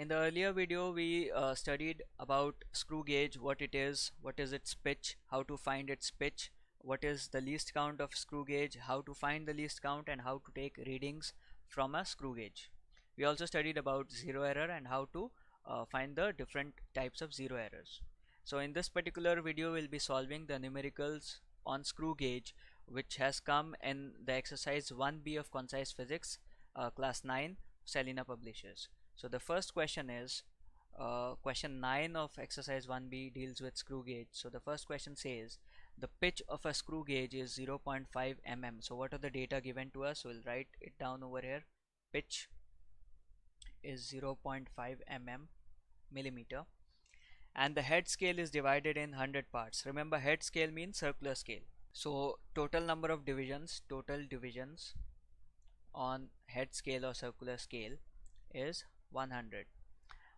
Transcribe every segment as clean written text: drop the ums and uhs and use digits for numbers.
In the earlier video we studied about screw gauge, what it is, what is its pitch, how to find its pitch, what is the least count of screw gauge, how to find the least count, and how to take readings from a screw gauge. We also studied about zero error and how to find the different types of zero errors. So in this particular video we'll be solving the numericals on screw gauge, which has come in the exercise 1B of Concise Physics, class 9, Selena Publishers. So the first question is question 9 of exercise 1B deals with screw gauge. So the first question says the pitch of a screw gauge is 0.5 mm. So what are the data given to us? We'll write it down over here. Pitch is 0.5 millimeter, and the head scale is divided in 100 parts. Remember, head scale means circular scale. So total number of divisions, total divisions on head scale or circular scale is 100.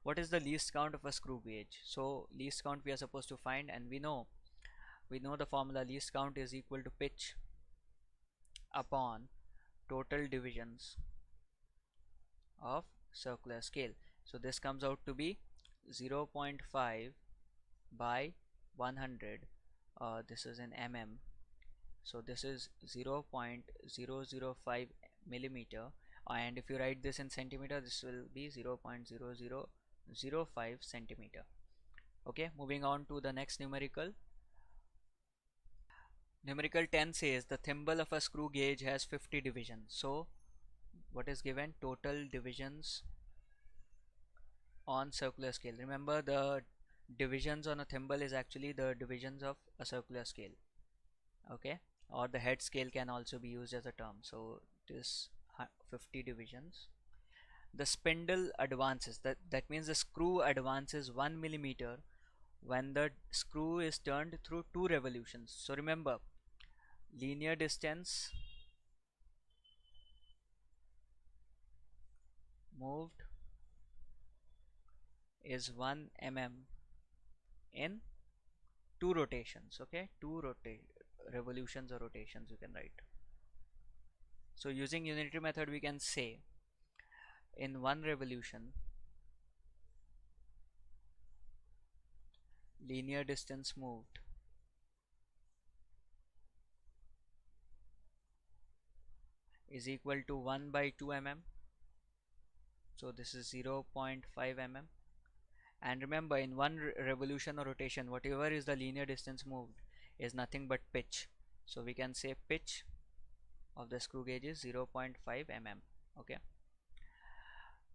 What is the least count of a screw gauge? So least count we are supposed to find, and we know the formula. Least count is equal to pitch upon total divisions of circular scale. So this comes out to be 0.5 by 100. This is in mm, so this is 0.005 millimeter, and if you write this in centimeter, this will be 0.0005 centimeter. Okay, moving on to the next numerical. Numerical 10 says the thimble of a screw gauge has 50 divisions. So what is given? Total divisions on circular scale. Remember, the divisions on a thimble is actually the divisions of a circular scale. Okay, or the head scale can also be used as a term. So this 50 divisions. The spindle advances, that means the screw advances 1 millimeter when the screw is turned through 2 revolutions. So remember, linear distance moved is 1 mm in 2 rotations. Okay, 2 revolutions or rotations you can write. So using unitary method we can say in 1 revolution linear distance moved is equal to 1 by 2 mm. So this is 0.5 mm, and remember, in 1 revolution or rotation, whatever is the linear distance moved is nothing but pitch. So we can say pitch of the screw gauge is 0.5 mm. Okay,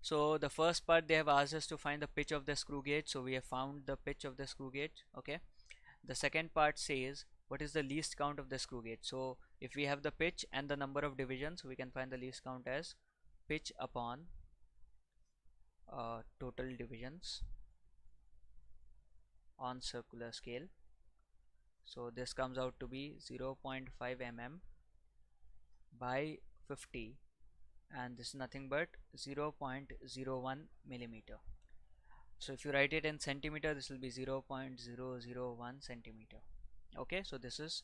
so the first part they have asked us to find the pitch of the screw gauge, so we have found the pitch of the screw gauge. Okay, the second part says what is the least count of the screw gauge. So if we have the pitch and the number of divisions, we can find the least count as pitch upon total divisions on circular scale. So this comes out to be 0.5 mm by 50, and this is nothing but 0.01 millimeter. So if you write it in centimeter, this will be 0.001 centimeter. Okay, so this is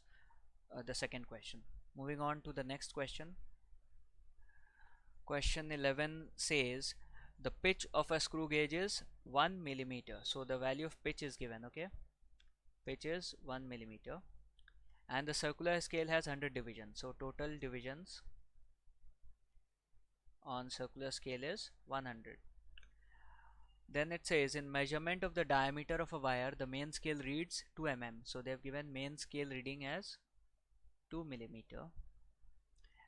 the second question. Moving on to the next question. Question 11 says the pitch of a screw gauge is 1 millimeter. So the value of pitch is given. Okay, pitch is 1 millimeter, and the circular scale has 100 divisions. So total divisions on circular scale is 100. Then it says in measurement of the diameter of a wire, the main scale reads 2 mm. So they have given main scale reading as 2 millimeter,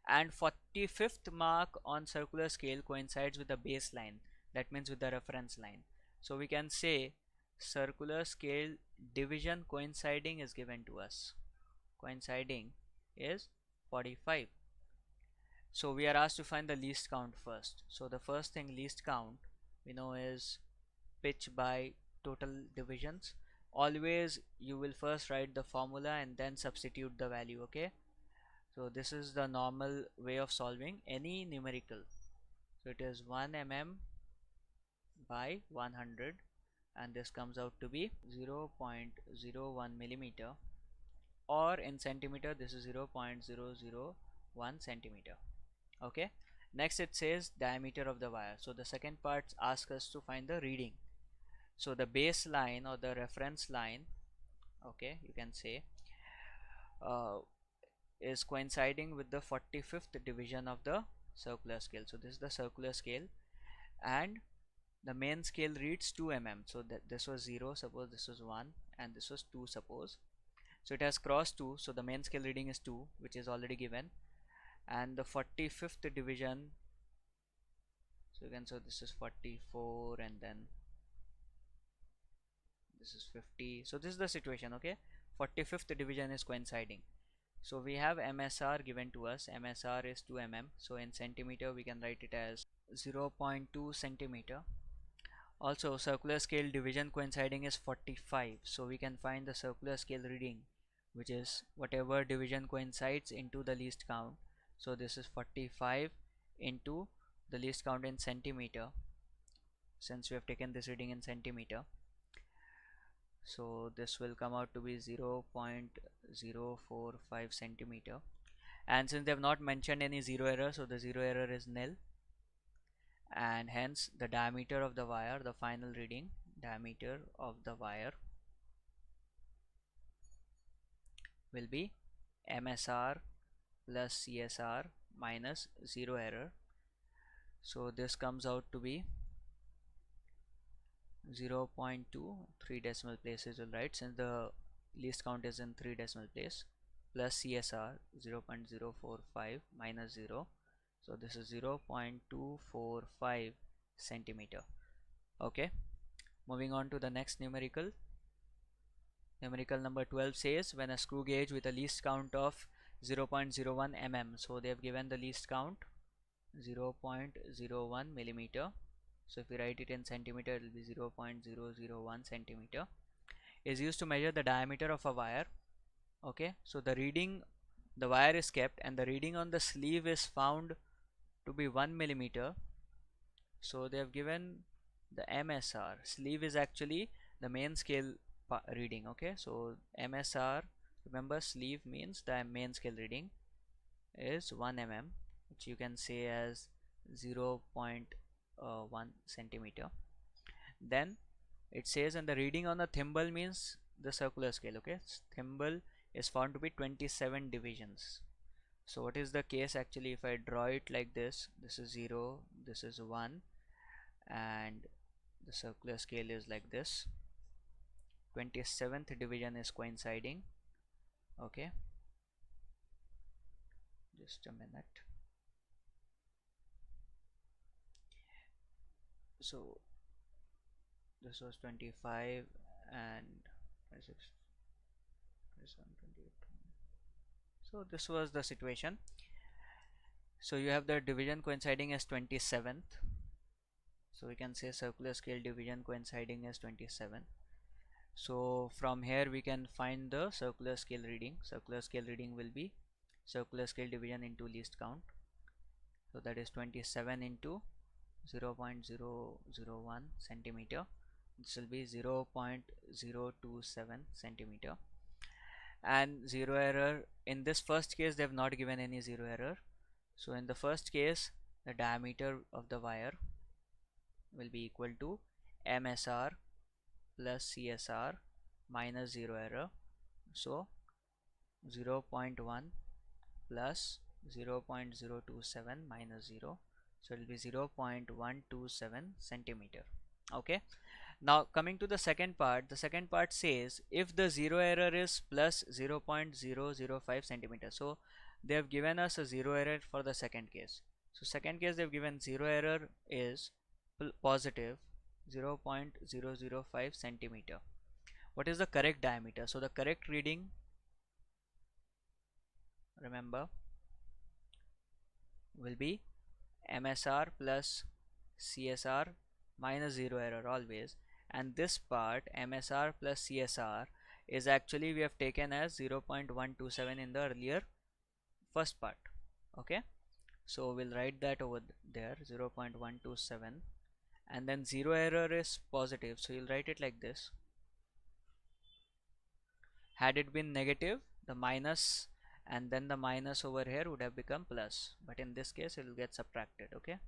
and 45th mark on circular scale coincides with the baseline, that means with the reference line. So we can say circular scale division coinciding is given to us. Coinciding is 45. So we are asked to find the least count first. So the first thing, least count, we know is pitch by total divisions. Always you will first write the formula and then substitute the value. Okay, so this is the normal way of solving any numerical. So it is 1 mm by 100, and this comes out to be 0.01 millimeter, or in centimeter this is 0.001 centimeter. Okay, Next it says diameter of the wire. So the second part asks us to find the reading. So the baseline or the reference line, okay, you can say, uh, is coinciding with the 45th division of the circular scale. So this is the circular scale, and the main scale reads 2 mm. So that this was 0, suppose this was 1, and this was 2, suppose. So it has crossed 2, so the main scale reading is 2, which is already given, and the 45th division, so you can, so this is 44, and then this is 50. So this is the situation, okay. 45th division is coinciding. So we have MSR given to us. MSR is 2 mm. So in centimeter we can write it as 0.2 centimeter. Also circular scale division coinciding is 45. So we can find the circular scale reading, which is whatever division coincides into the least count. So this is 45 into the least count in centimeter, since we have taken this reading in centimeter. So this will come out to be 0.045 centimeter, and since they have not mentioned any zero error, so the zero error is nil, and hence the diameter of the wire, the final reading, diameter of the wire will be MSR plus CSR minus zero error. So this comes out to be 0.2, 3 decimal places will write, since the least count is in 3 decimal place, plus CSR 0.045 minus 0. So this is 0.245 centimeter. Okay, moving on to the next numerical. Numerical number 12 says when a screw gauge with a least count of 0.01 mm, so they have given the least count 0.01 millimeter. So if we write it in centimeter, it will be 0.001 centimeter, is used to measure the diameter of a wire. Okay, so the reading, the wire is kept, and the reading on the sleeve is found to be 1 millimeter. So they have given the MSR. Sleeve is actually the main scale reading. Okay, so MSR, remember sleeve means the main scale reading is 1 mm, which you can say as 0.1 centimeter. Then it says, and the reading on the thimble means the circular scale. Okay, thimble is found to be 27 divisions. So what is the case actually? If I draw it like this, this is 0, this is 1, and the circular scale is like this. 27th division is coinciding. Okay, just a minute. So this was 25 and 26, 27, 28. So this was the situation. So you have the division coinciding as 27th. So we can say circular scale division coinciding as 27. So from here we can find the circular scale reading. Circular scale reading will be circular scale division into least count. So that is 27 into 0.001 centimeter. This will be 0.027 centimeter. And zero error, in this first case they have not given any zero error. So in the first case, the diameter of the wire will be equal to MSR plus CSR minus zero error. So 0.1 plus 0.027 minus 0, so it will be 0.127 centimeter. Okay, now coming to the second part, the second part says if the zero error is plus 0.005 centimeter. So they have given us a zero error for the second case. So second case they have given zero error is positive 0.005 centimeter. What is the correct diameter? So the correct reading, remember, will be MSR plus CSR minus zero error always, and this part MSR plus CSR is actually we have taken as 0.127 in the earlier first part. Okay, so we'll write that over there, 0.127, and then zero error is positive, so you'll write it like this. Had it been negative, the minus and then the minus over here would have become plus, but in this case it will get subtracted. Okay,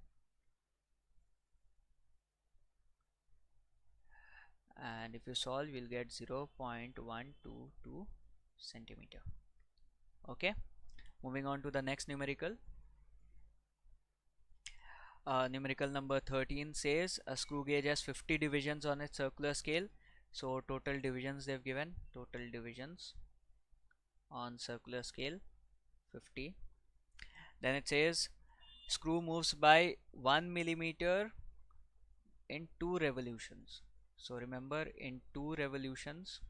and if you solve you'll get 0.122 centimeter. Okay, moving on to the next numerical. Numerical number 13 says a screw gauge has 50 divisions on its circular scale. So total divisions they've given, total divisions on circular scale 50. Then it says screw moves by 1 millimeter in 2 revolutions. So remember, in 2 revolutions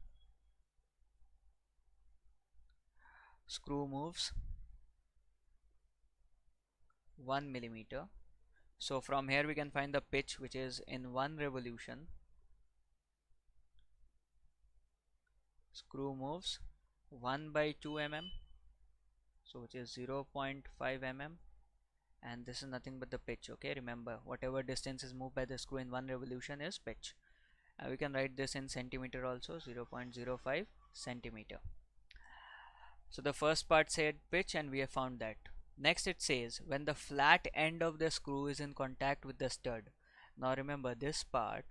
screw moves 1 millimeter. So from here we can find the pitch, which is in 1 revolution screw moves 1 by 2 mm, so which is 0.5 mm, and this is nothing but the pitch. Okay, remember, whatever distance is moved by the screw in 1 revolution is pitch. And we can write this in centimeter also, 0.05 centimeter. So the first part said pitch and we have found that. Next it says when the flat end of the screw is in contact with the stud. Now remember this part,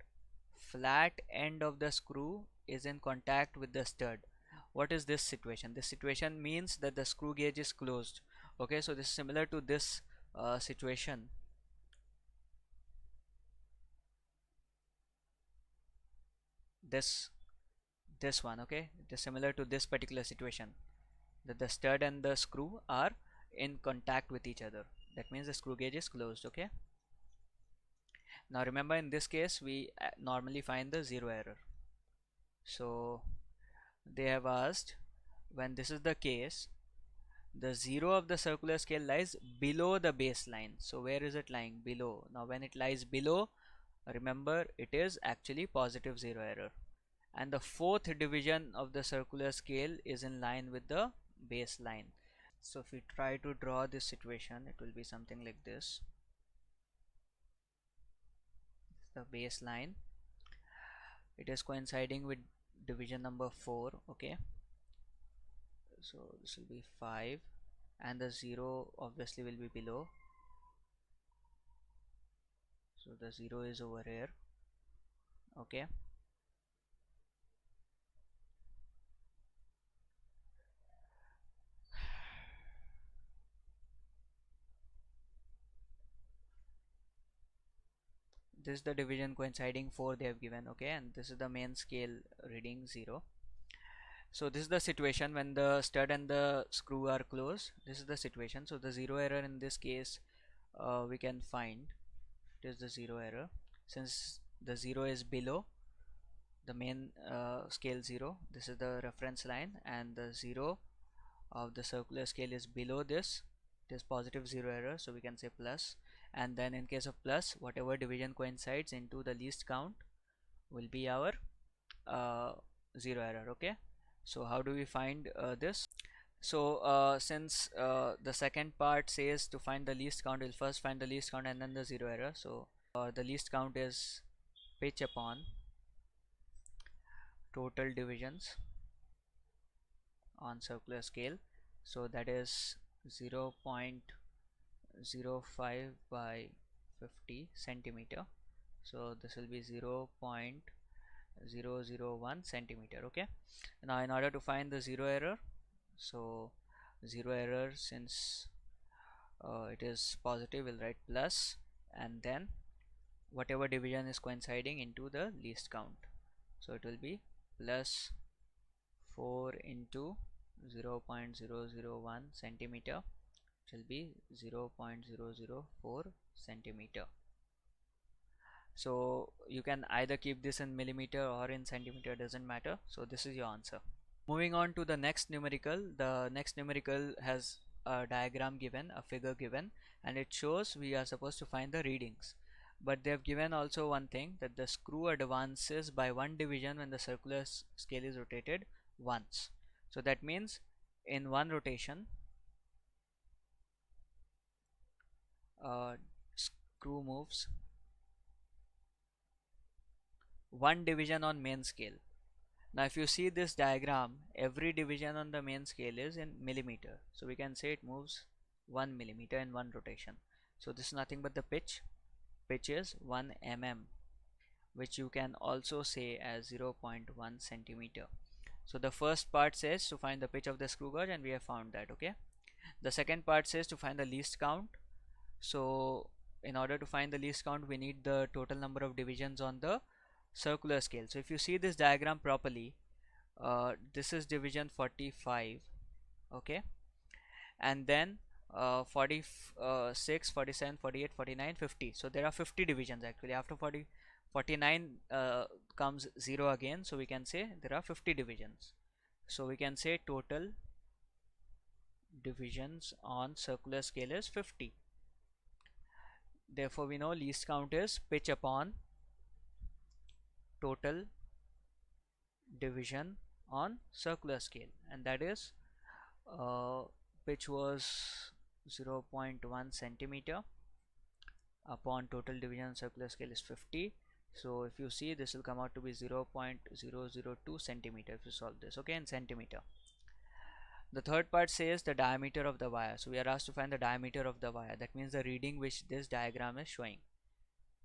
flat end of the screw is in contact with the stud. What is this situation? This situation means that the screw gauge is closed. Okay, so this is similar to this situation. This one, okay, it is similar to this particular situation, that the stud and the screw are in contact with each other. That means the screw gauge is closed. Okay, now remember in this case we normally find the zero error. So they have asked, when this is the case, the zero of the circular scale lies below the baseline. So where is it lying? Below. Now when it lies below, remember it is actually positive zero error, and the fourth division of the circular scale is in line with the baseline. So if we try to draw this situation, it will be something like this. The baseline, it is coinciding with division number 4. Okay, so this will be 5 and the 0 obviously will be below, so the 0 is over here. Okay, this is the division coinciding 4 they have given. Okay, and this is the main scale reading 0. So this is the situation when the stud and the screw are closed. This is the situation. So the zero error in this case we can find it is the zero error, since the 0 is below the main scale 0. This is the reference line, and the 0 of the circular scale is below this. It is positive zero error, so we can say plus. And then in case of plus, whatever division coincides into the least count will be our uh, zero error. Okay, so how do we find this? So since the second part says to find the least count, we'll first find the least count and then the zero error. So the least count is pitch upon total divisions on circular scale, so that is 0.05 by 50 centimeter. So this will be 0.001 centimeter. Okay, now in order to find the zero error, so zero error, since it is positive, we'll write plus, and then whatever division is coinciding into the least count, so it will be plus 4 into 0.001 centimeter, which will be 0.004 centimeter. So you can either keep this in millimeter or in centimeter, doesn't matter. So this is your answer. Moving on to the next numerical. The next numerical has a diagram given, a figure given, and it shows we are supposed to find the readings. But they have given also one thing, that the screw advances by one division when the circular scale is rotated once. So that means in one rotation screw moves one division on main scale. Now if you see this diagram, every division on the main scale is in millimeter, so we can say it moves 1 millimeter in one rotation. So this is nothing but the pitch. Pitch is 1 mm, which you can also say as 0.1 centimeter. So the first part says to find the pitch of the screw gauge, and we have found that. Okay, the second part says to find the least count. So in order to find the least count, we need the total number of divisions on the circular scale. So if you see this diagram properly, this is division 45. Okay, and then 46, 47, 48, 49, 50. So there are 50 divisions actually. After 49 comes 0 again, so we can say there are 50 divisions. So we can say total divisions on circular scale is 50. Therefore we know least count is pitch upon total division on circular scale, and that is uh, pitch was 0.1 centimeter upon total division on circular scale is 50. So if you see, this will come out to be 0.002 centimeter if you solve this, okay, in centimeter. The third part says the diameter of the wire. So we are asked to find the diameter of the wire. That means the reading which this diagram is showing.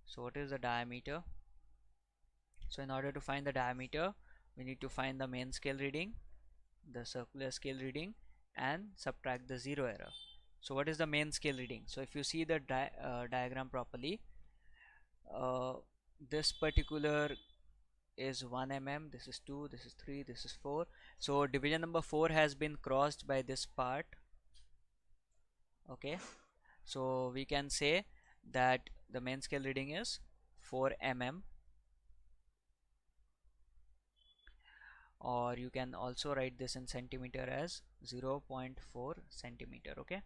So what is the diameter? So in order to find the diameter, we need to find the main scale reading, the circular scale reading, and subtract the zero error. So what is the main scale reading? So if you see the diagram properly, this particular is 1 mm, this is 2, this is 3, this is 4. So division number 4 has been crossed by this part. Okay, so we can say that the main scale reading is 4 mm, or you can also write this in centimeter as 0.4 centimeter. Okay,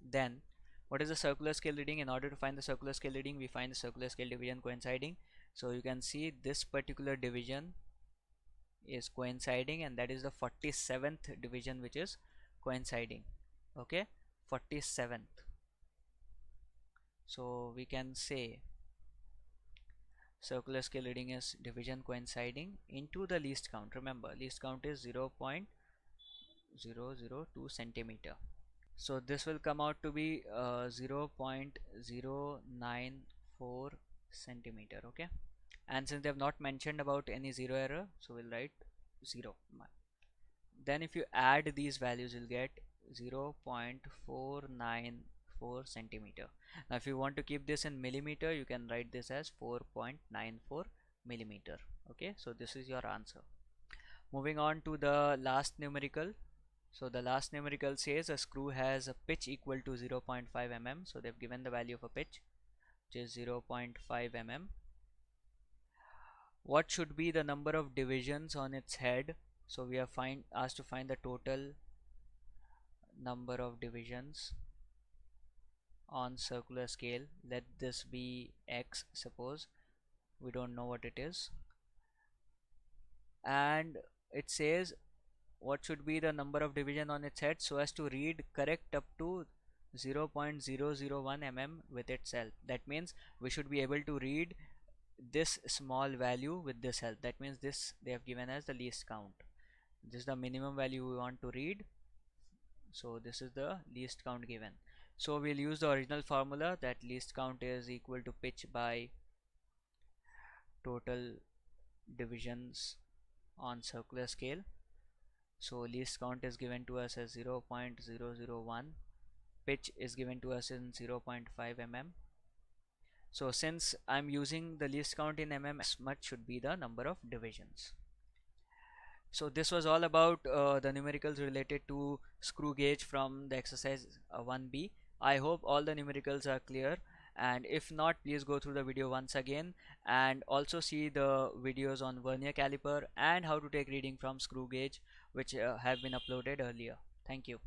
then what is the circular scale reading? In order to find the circular scale reading, we find the circular scale division coinciding. So you can see this particular division is coinciding, and that is the 47th division which is coinciding. Okay, 47th. So we can say circular scale reading is division coinciding into the least count. Remember, least count is 0.002 centimeter. So this will come out to be 0.094 centimeter. Okay, and since they have not mentioned about any zero error, so we'll write 0. Then if you add these values, you'll get 0.494 centimeter. Now if you want to keep this in millimeter, you can write this as 4.94 millimeter. Okay, so this is your answer. Moving on to the last numerical. So the last numerical says a screw has a pitch equal to 0.5 mm. So they've given the value of a pitch, which is 0.5 mm. What should be the number of divisions on its head? So we are asked to find the total number of divisions on circular scale. Let this be x, suppose. We don't know what it is. And it says what should be the number of division on its head so as to read correct up to 0.001 mm with itself. That means we should be able to read this small value with this help. That means this they have given as the least count. This is the minimum value we want to read, so this is the least count given. So we'll use the original formula, that least count is equal to pitch by total divisions on circular scale. So least count is given to us as 0.001, pitch is given to us in 0.5 mm. So since I'm using the least count in mm, as much should be the number of divisions. So this was all about the numericals related to screw gauge from the exercise 1B. I hope all the numericals are clear, and if not, please go through the video once again and also see the videos on vernier caliper and how to take reading from screw gauge, which have been uploaded earlier. Thank you.